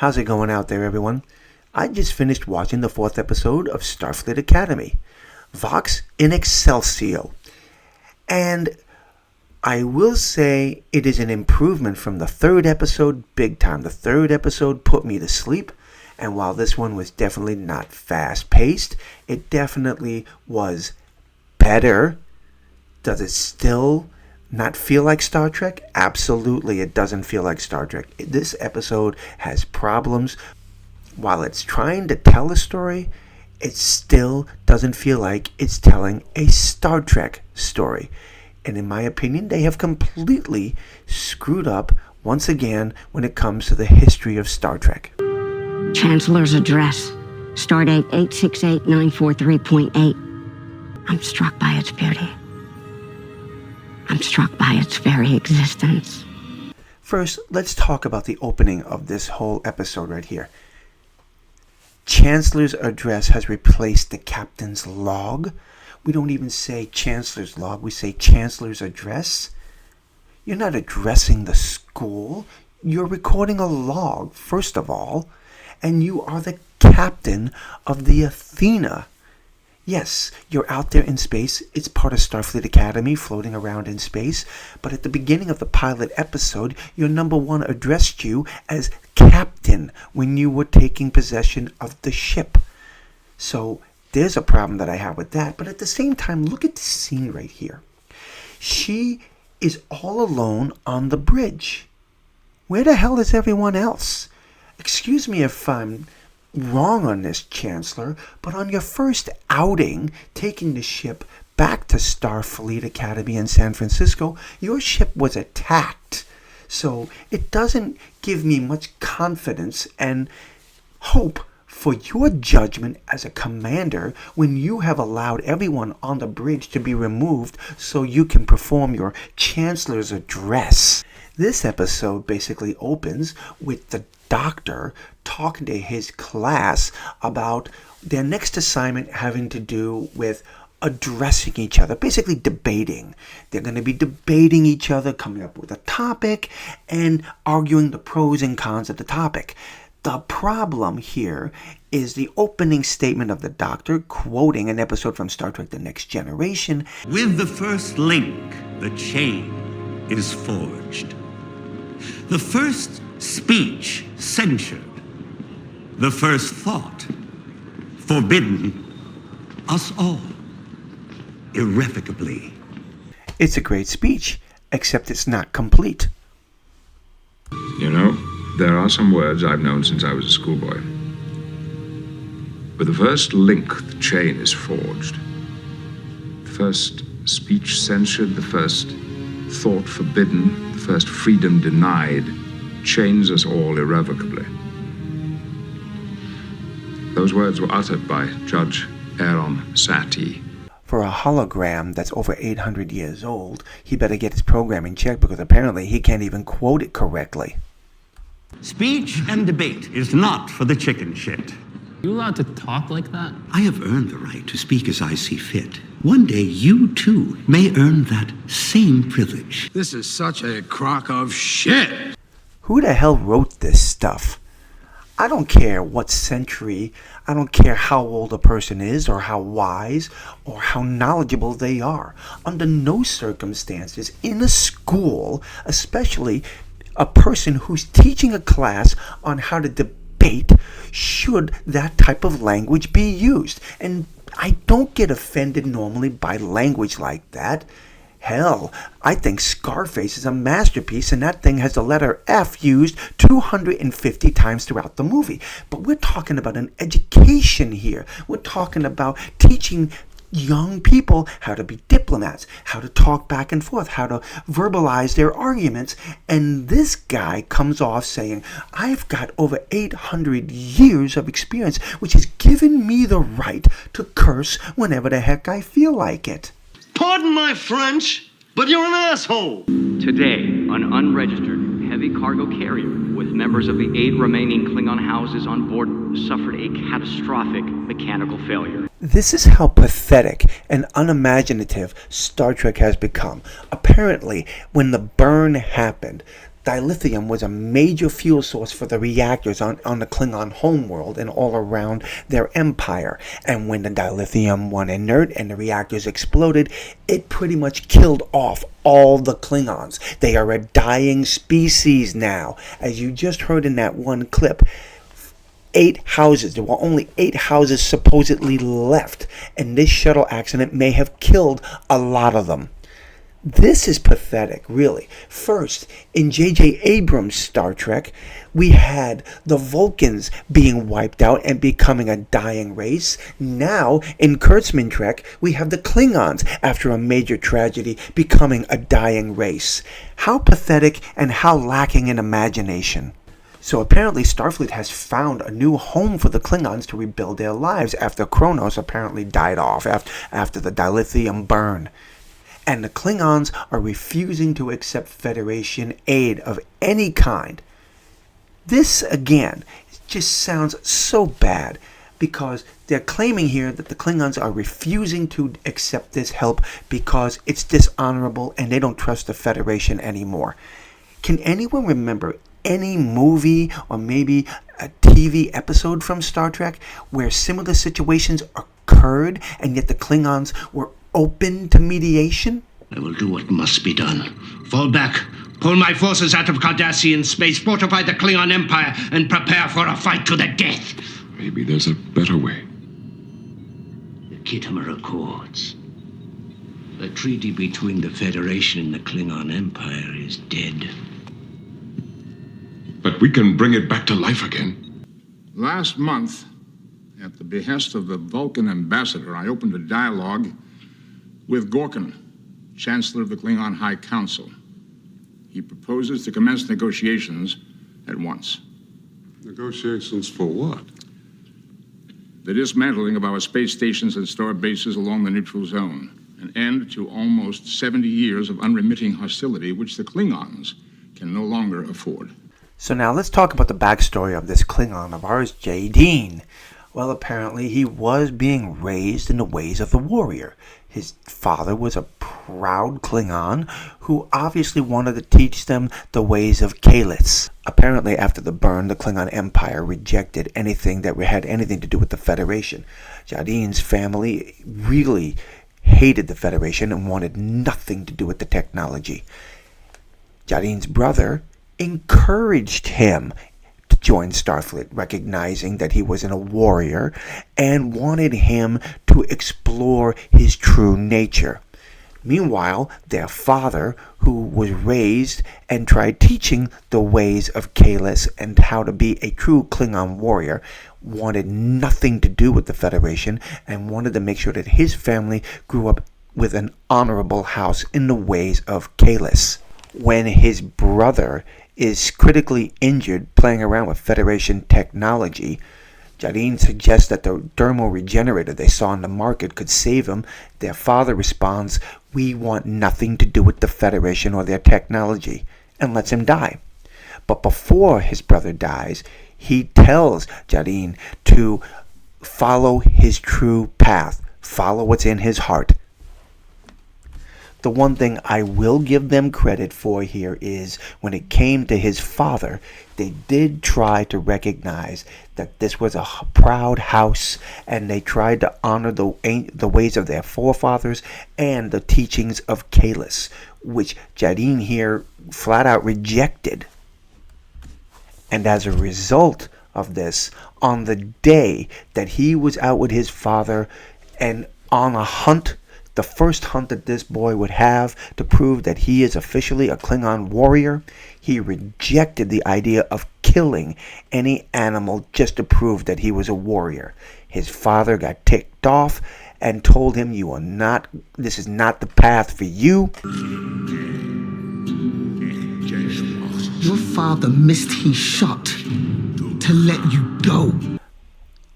How's it going out there, everyone? I just finished watching the 4th episode of Starfleet Academy, Vox in Excelsior. And I will say it is an improvement from the 3rd episode big time. The 3rd episode put me to sleep. And while this one was definitely not fast-paced, it definitely was better. Does it still not feel like Star Trek? Absolutely, it doesn't feel like Star Trek. This episode has problems. While it's trying to tell a story, it still doesn't feel like it's telling a Star Trek story. And in my opinion, they have completely screwed up once again when it comes to the history of Star Trek. Chancellor's address, stardate 868943.8. I'm struck by its beauty. I'm struck by its very existence. First, let's talk about the opening of this whole episode right here. Chancellor's address has replaced the captain's log. We don't even say Chancellor's log, we say Chancellor's address. You're not addressing the school. You're recording a log, first of all. And you are the captain of the Athena. Yes, you're out there in space. It's part of Starfleet Academy, floating around in space. But at the beginning of the pilot episode, your number one addressed you as captain when you were taking possession of the ship. So there's a problem that I have with that. But at the same time, look at the scene right here. She is all alone on the bridge. Where the hell is everyone else? Excuse me if I'm wrong on this, Chancellor, but on your first outing, taking the ship back to Starfleet Academy in San Francisco, your ship was attacked. So it doesn't give me much confidence and hope for your judgment as a commander when you have allowed everyone on the bridge to be removed so you can perform your Chancellor's address. This episode basically opens with the doctor talking to his class about their next assignment having to do with addressing each other, basically debating. They're going to be debating each other, coming up with a topic, and arguing the pros and cons of the topic. The problem here is the opening statement of the doctor, quoting an episode from Star Trek The Next Generation. With the first link, the chain is forged. The first speech censured. The first thought forbidden. Us all. Irrevocably. It's a great speech, except it's not complete. You know, there are some words I've known since I was a schoolboy. With the first link, the chain is forged. The first speech censured, the first thought forbidden, the first freedom denied, chains us all irrevocably. Those words were uttered by Judge Aaron Satie. For a hologram that's over 800 years old, he better get his programming checked because apparently he can't even quote it correctly. Speech and debate is not for the chicken shit. You allowed to talk like that? I have earned the right to speak as I see fit. One day, you too may earn that same privilege. This is such a crock of shit. Who the hell wrote this stuff? I don't care what century, I don't care how old a person is or how wise or how knowledgeable they are. Under no circumstances in a school, especially a person who's teaching a class on how to debate, should that type of language be used. And I don't get offended normally by language like that. Hell, I think Scarface is a masterpiece and that thing has the letter F used 250 times throughout the movie. But we're talking about an education here. We're talking about teaching young people how to be diplomats, how to talk back and forth, how to verbalize their arguments. And this guy comes off saying, I've got over 800 years of experience, which has given me the right to curse whenever the heck I feel like it. Pardon my French, but you're an asshole. Today, an unregistered heavy cargo carrier with members of the 8 remaining Klingon houses on board suffered a catastrophic mechanical failure. This is how pathetic and unimaginative Star Trek has become. Apparently, when the burn happened, dilithium was a major fuel source for the reactors on the Klingon homeworld and all around their empire. And when the dilithium went inert and the reactors exploded, it pretty much killed off all the Klingons. They are a dying species now. As you just heard in that one clip, 8 houses. There were only 8 houses supposedly left. And this shuttle accident may have killed a lot of them. This is pathetic, really. First, in J.J. Abrams' Star Trek, we had the Vulcans being wiped out and becoming a dying race. Now, in Kurtzman Trek, we have the Klingons, after a major tragedy, becoming a dying race. How pathetic and how lacking in imagination. So apparently Starfleet has found a new home for the Klingons to rebuild their lives after Kronos apparently died off, after the dilithium burn. And the Klingons are refusing to accept Federation aid of any kind. This, again, just sounds so bad because they're claiming here that the Klingons are refusing to accept this help because it's dishonorable and they don't trust the Federation anymore. Can anyone remember any movie or maybe a TV episode from Star Trek where similar situations occurred and yet the Klingons were open to mediation? I will do what must be done. Fall back, pull my forces out of Cardassian space, fortify the Klingon Empire, and prepare for a fight to the death. Maybe there's a better way. The Khitomer Accords. The treaty between the Federation and the Klingon Empire is dead. But we can bring it back to life again. Last month, at the behest of the Vulcan ambassador, I opened a dialogue with Gorkin, Chancellor of the Klingon High Council. He proposes to commence negotiations at once. Negotiations for what? The dismantling of our space stations and star bases along the neutral zone. An end to almost 70 years of unremitting hostility, which the Klingons can no longer afford. So now let's talk about the backstory of this Klingon of ours, Jadine. Well, apparently he was being raised in the ways of the warrior. His father was a proud Klingon who obviously wanted to teach them the ways of Kahless. Apparently after the burn, the Klingon Empire rejected anything that had anything to do with the Federation. Jadine's family really hated the Federation and wanted nothing to do with the technology. Jadine's brother encouraged him to join Starfleet, recognizing that he was a warrior and wanted him to explore his true nature. Meanwhile, their father, who was raised and tried teaching the ways of Kahless and how to be a true Klingon warrior, wanted nothing to do with the Federation and wanted to make sure that his family grew up with an honorable house in the ways of Kahless. When his brother is critically injured playing around with Federation technology, Jadine suggests that the dermal regenerator they saw in the market could save him. Their father responds, "We want nothing to do with the Federation or their technology," and lets him die. But before his brother dies, he tells Jadine to follow his true path, follow what's in his heart. The one thing I will give them credit for here is when it came to his father, they did try to recognize that this was a proud house and they tried to honor the ways of their forefathers and the teachings of Kahless, which Jadine here flat out rejected. And as a result of this, on the day that he was out with his father and on a hunt, the first hunt that this boy would have to prove that he is officially a Klingon warrior, he rejected the idea of killing any animal just to prove that he was a warrior. His father got ticked off and told him, this is not the path for you. Your father missed his shot to let you go.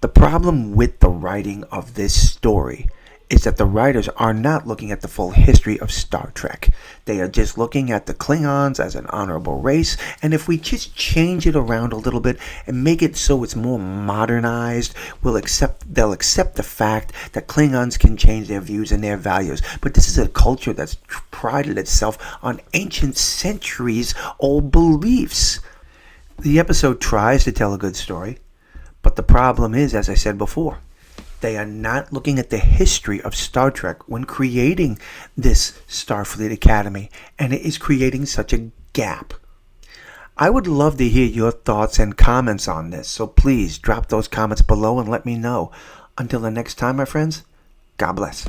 The problem with the writing of this story is that the writers are not looking at the full history of Star Trek. They are just looking at the Klingons as an honorable race, and if we just change it around a little bit and make it so it's more modernized, they'll accept the fact that Klingons can change their views and their values. But this is a culture that's prided itself on ancient centuries-old beliefs. The episode tries to tell a good story, but the problem is, as I said before, they are not looking at the history of Star Trek when creating this Starfleet Academy, and it is creating such a gap. I would love to hear your thoughts and comments on this, so please drop those comments below and let me know. Until the next time, my friends, God bless.